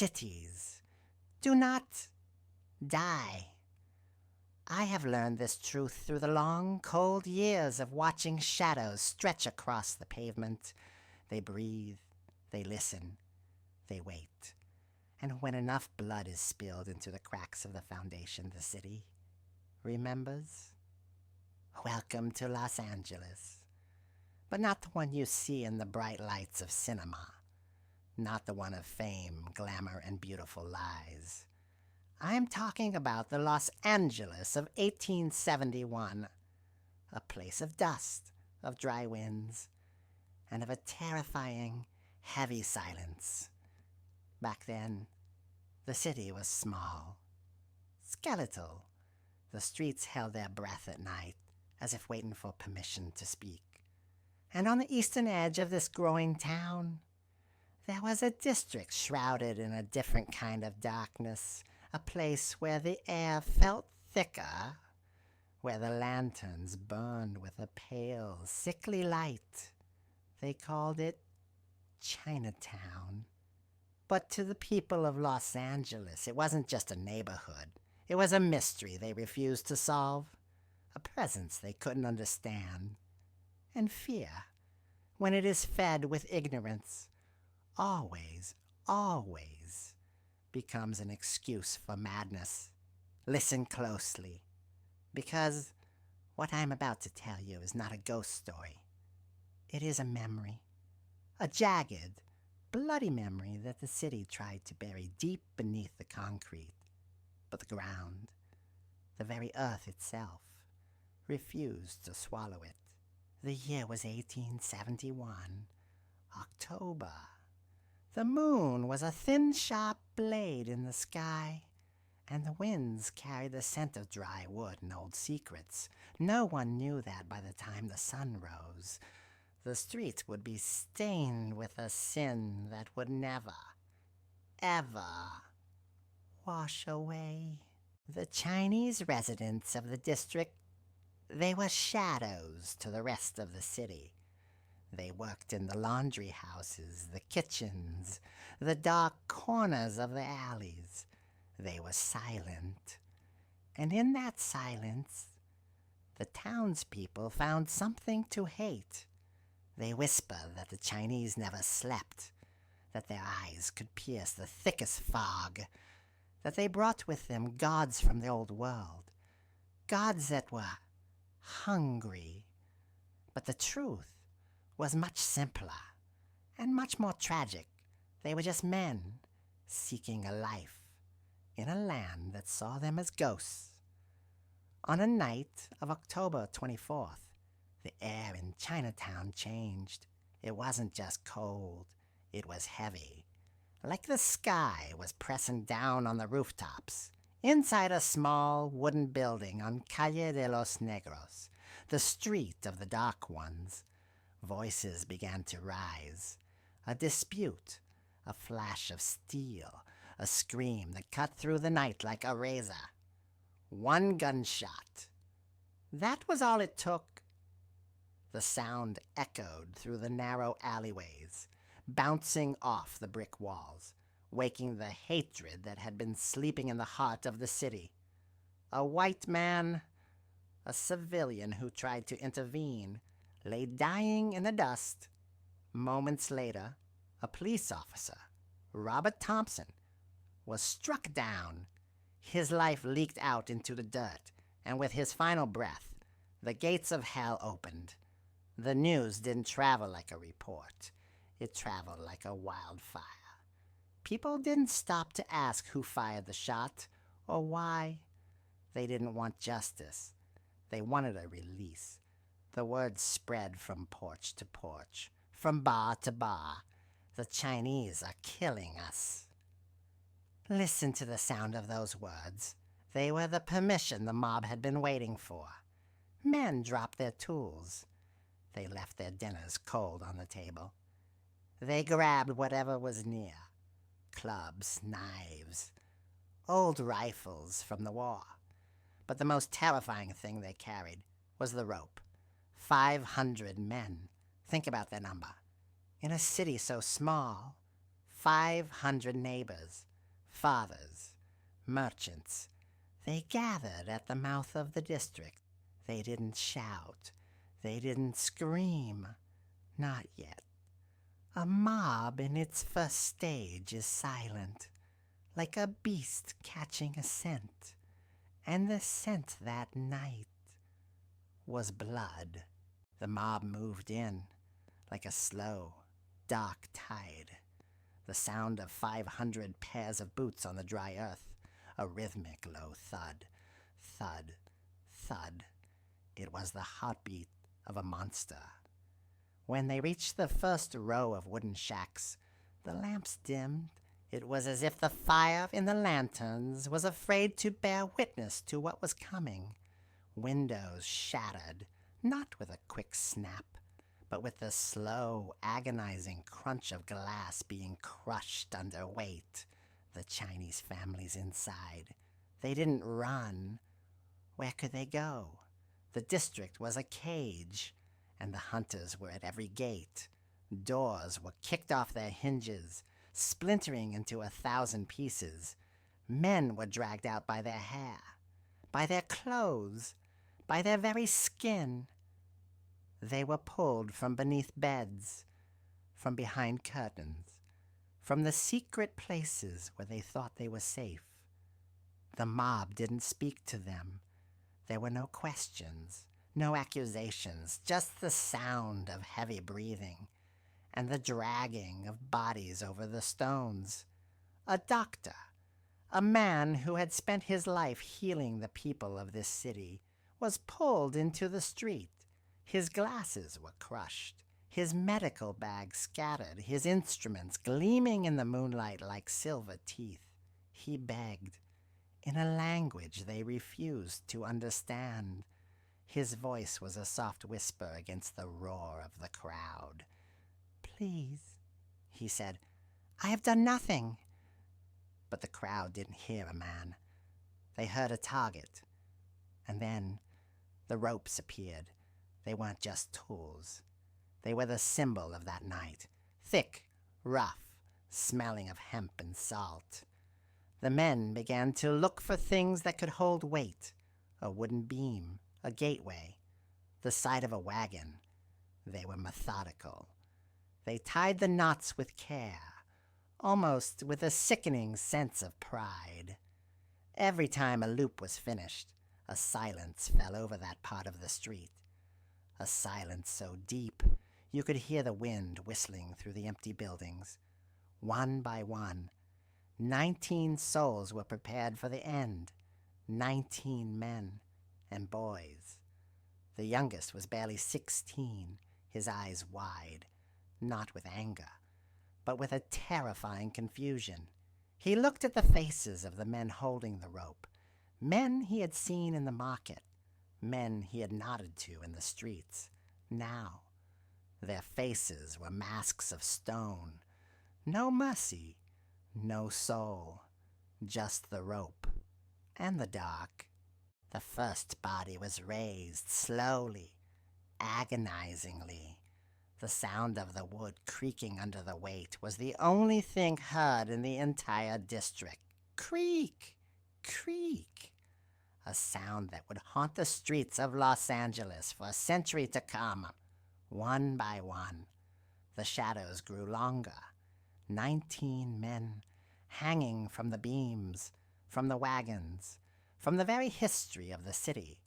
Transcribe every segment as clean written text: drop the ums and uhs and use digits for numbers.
cities do not die. I have learned this truth through the long, cold years of watching shadows stretch across the pavement. They breathe, they listen, they wait. And when enough blood is spilled into the cracks of the foundation, the city remembers. Welcome to Los Angeles. But not the one you see in the bright lights of cinema. Not the one of fame, glamour, and beautiful lies. I'm talking about the Los Angeles of 1871. A place of dust, of dry winds, and of a terrifying, heavy silence. Back then, the city was small, skeletal. The streets held their breath at night, as if waiting for permission to speak. And on the eastern edge of this growing town, there was a district shrouded in a different kind of darkness, a place where the air felt thicker, where the lanterns burned with a pale, sickly light. They called it Chinatown. But to the people of Los Angeles, it wasn't just a neighborhood. It was a mystery they refused to solve, a presence they couldn't understand. And fear, when it is fed with ignorance, always becomes an excuse for madness. Listen closely, because what I'm about to tell you is not a ghost story. It is a memory, a jagged, bloody memory that the city tried to bury deep beneath the concrete. But the ground, the very earth itself, refused to swallow it. The year was 1871, October. The moon was a thin, sharp blade in the sky, and the winds carried the scent of dry wood and old secrets. No one knew that by the time the sun rose, the streets would be stained with a sin that would never, ever wash away. The Chinese residents of the district, they were shadows to the rest of the city. They worked in the laundry houses, the kitchens, the dark corners of the alleys. They were silent. And in that silence, the townspeople found something to hate. They whisper that the Chinese never slept, that their eyes could pierce the thickest fog, that they brought with them gods from the old world, gods that were hungry. But the truth was much simpler and much more tragic. They were just men seeking a life in a land that saw them as ghosts. On a night of October 24th, the air in Chinatown changed. It wasn't just cold, it was heavy, like the sky was pressing down on the rooftops. Inside a small wooden building on Calle de los Negros, the street of the dark ones, voices began to rise. A dispute, a flash of steel, a scream that cut through the night like a razor. One gunshot. That was all it took. The sound echoed through the narrow alleyways, bouncing off the brick walls, waking the hatred that had been sleeping in the heart of the city. A white man, a civilian who tried to intervene, lay dying in the dust. Moments later, a police officer, Robert Thompson, was struck down. His life leaked out into the dirt, and with his final breath, the gates of hell opened. The news didn't travel like a report. It traveled like a wildfire. People didn't stop to ask who fired the shot or why. They didn't want justice. They wanted a release. The word spread from porch to porch, from bar to bar. The Chinese are killing us. Listen to the sound of those words. They were the permission the mob had been waiting for. Men dropped their tools. They left their dinners cold on the table. They grabbed whatever was near. Clubs, knives, old rifles from the war. But the most terrifying thing they carried was the rope. 500 men. Think about that number. In a city so small, 500 neighbors, fathers, merchants. They gathered at the mouth of the district. They didn't shout. They didn't scream. Not yet. A mob in its first stage is silent, like a beast catching a scent. And the scent that night was blood. The mob moved in, like a slow, dark tide. The sound of 500 pairs of boots on the dry earth, a rhythmic low thud, thud, thud. It was the heartbeat of a monster. When they reached the first row of wooden shacks, the lamps dimmed. It was as if the fire in the lanterns was afraid to bear witness to what was coming. Windows shattered, not with a quick snap, but with the slow, agonizing crunch of glass being crushed under weight. The Chinese families inside. They didn't run. Where could they go? The district was a cage, and the hunters were at every gate. Doors were kicked off their hinges, splintering into 1,000 pieces. Men were dragged out by their hair, by their clothes, by their very skin. They were pulled from beneath beds, from behind curtains, from the secret places where they thought they were safe. The mob didn't speak to them. There were no questions, no accusations, just the sound of heavy breathing and the dragging of bodies over the stones. A doctor, a man who had spent his life healing the people of this city, was pulled into the street. His glasses were crushed, his medical bag scattered, his instruments gleaming in the moonlight like silver teeth. He begged, in a language they refused to understand. His voice was a soft whisper against the roar of the crowd. "Please," he said, "I have done nothing." But the crowd didn't hear a man. They heard a target. And then the ropes appeared. They weren't just tools. They were the symbol of that night. Thick, rough, smelling of hemp and salt. The men began to look for things that could hold weight. A wooden beam, a gateway, the side of a wagon. They were methodical. They tied the knots with care, almost with a sickening sense of pride. Every time a loop was finished, a silence fell over that part of the street. A silence so deep you could hear the wind whistling through the empty buildings. One by one, 19 souls were prepared for the end. 19 men and boys. The youngest was barely 16, his eyes wide, not with anger, but with a terrifying confusion. He looked at the faces of the men holding the rope, men he had seen in the market, men he had nodded to in the streets. Now, their faces were masks of stone. No mercy, no soul, just the rope and the dark. The first body was raised slowly, agonizingly. The sound of the wood creaking under the weight was the only thing heard in the entire district. Creak, creak. A sound that would haunt the streets of Los Angeles for a century to come. One by one, the shadows grew longer. 19 men hanging from the beams, from the wagons, from the very history of the city.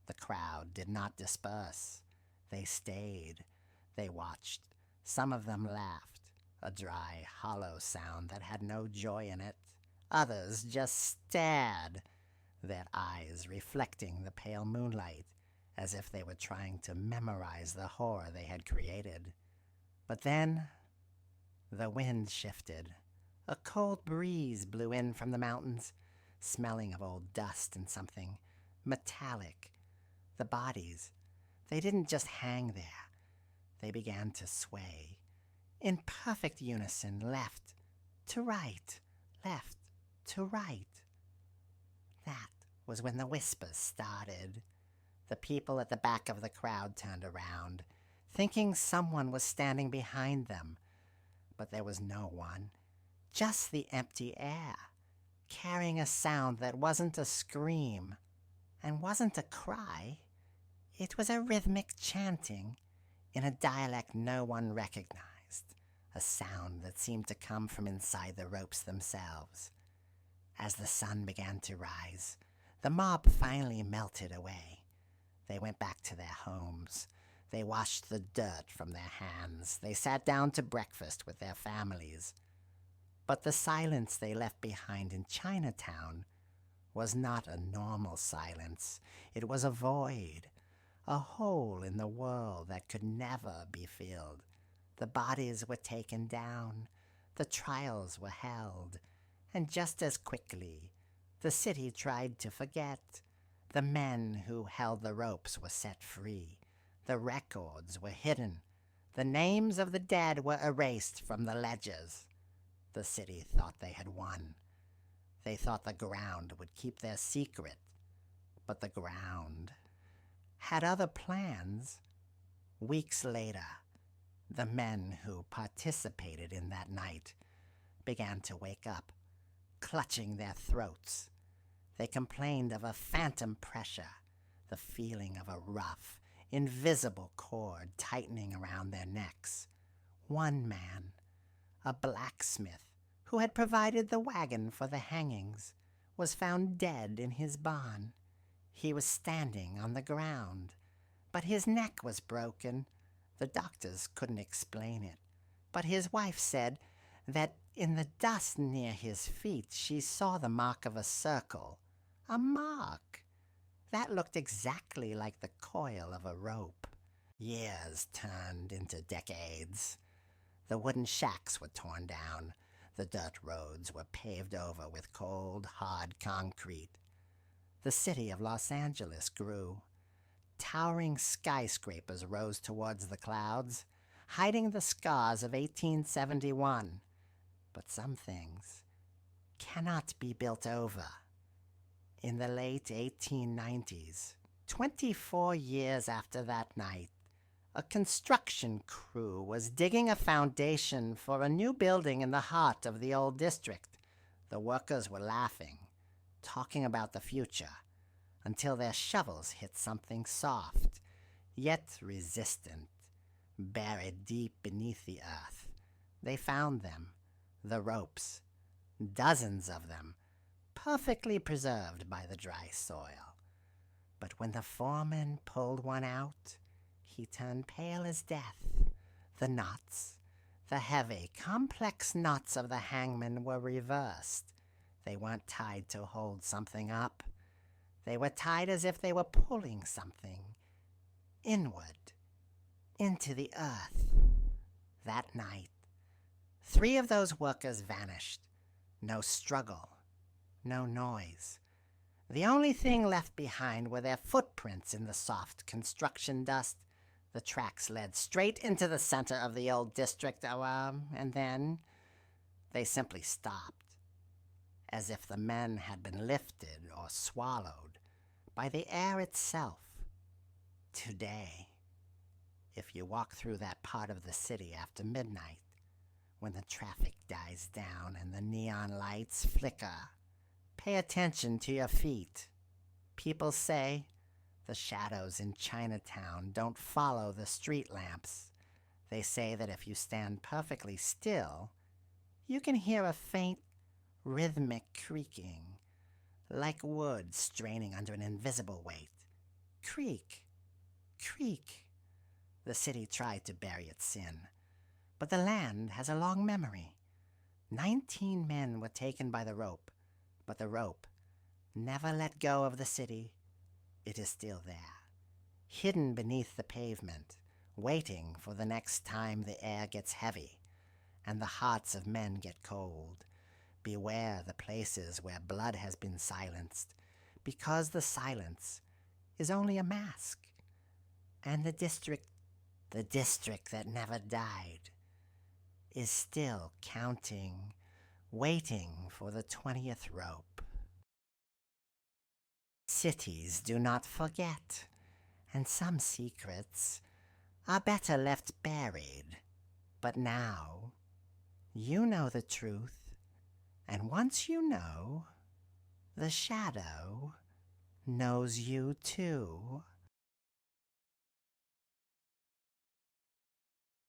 The crowd did not disperse. They stayed. They watched. Some of them laughed, a dry, hollow sound that had no joy in it. Others just stared, their eyes reflecting the pale moonlight, as if they were trying to memorize the horror they had created. But then, the wind shifted. A cold breeze blew in from the mountains, smelling of old dust and something metallic. The bodies, they didn't just hang there. They began to sway, in perfect unison, left to right, left to right. That was when the whispers started. The people at the back of the crowd turned around, thinking someone was standing behind them. But there was no one. just the empty air, carrying a sound that wasn't a scream and wasn't a cry. It was a rhythmic chanting in a dialect no one recognized, a sound that seemed to come from inside the ropes themselves. As the sun began to rise, the mob finally melted away. They went back to their homes. They washed the dirt from their hands. They sat down to breakfast with their families. But the silence they left behind in Chinatown was not a normal silence. It was a void, a hole in the world that could never be filled. The bodies were taken down. The trials were held. And just as quickly, the city tried to forget. The men who held the ropes were set free. The records were hidden. The names of the dead were erased from the ledgers. The city thought they had won. They thought the ground would keep their secret. But the ground had other plans. Weeks later, the men who participated in that night began to wake up, clutching their throats. They complained of a phantom pressure, the feeling of a rough, invisible cord tightening around their necks. One man, a blacksmith who had provided the wagon for the hangings, was found dead in his barn. He was standing on the ground, but his neck was broken. The doctors couldn't explain it, but his wife said that in the dust near his feet she saw the mark of a circle, a mark that looked exactly like the coil of a rope. Years turned into decades. The wooden shacks were torn down. The dirt roads were paved over with cold, hard concrete. The city of Los Angeles grew. Towering skyscrapers rose towards the clouds, hiding the scars of 1871. But some things cannot be built over. In the late 1890s, 24 years after that night, a construction crew was digging a foundation for a new building in the heart of the old district. The workers were laughing, talking about the future, until their shovels hit something soft, yet resistant, buried deep beneath the earth. They found them, the ropes, dozens of them, perfectly preserved by the dry soil. But when the foreman pulled one out, he turned pale as death. The knots, the heavy, complex knots of the hangman were reversed. They weren't tied to hold something up. They were tied as if they were pulling something inward, into the earth. That night, 3 of those workers vanished. No struggle, no noise. The only thing left behind were their footprints in the soft construction dust. The tracks led straight into the center of the old district, and then they simply stopped, as if the men had been lifted or swallowed by the air itself. Today, if you walk through that part of the city after midnight, when the traffic dies down and the neon lights flicker, pay attention to your feet. People say the shadows in Chinatown don't follow the street lamps. They say that if you stand perfectly still, you can hear a faint, rhythmic creaking, like wood straining under an invisible weight. Creak, creak. The city tried to bury its sin, but the land has a long memory. 19 men were taken by the rope, but the rope never let go of the city. It is still there, hidden beneath the pavement, waiting for the next time the air gets heavy and the hearts of men get cold. Beware the places where blood has been silenced, because the silence is only a mask. And the district that never died, is still counting, waiting for the 20th rope. Cities do not forget, and some secrets are better left buried. But now, you know the truth. And once you know, the shadow knows you too.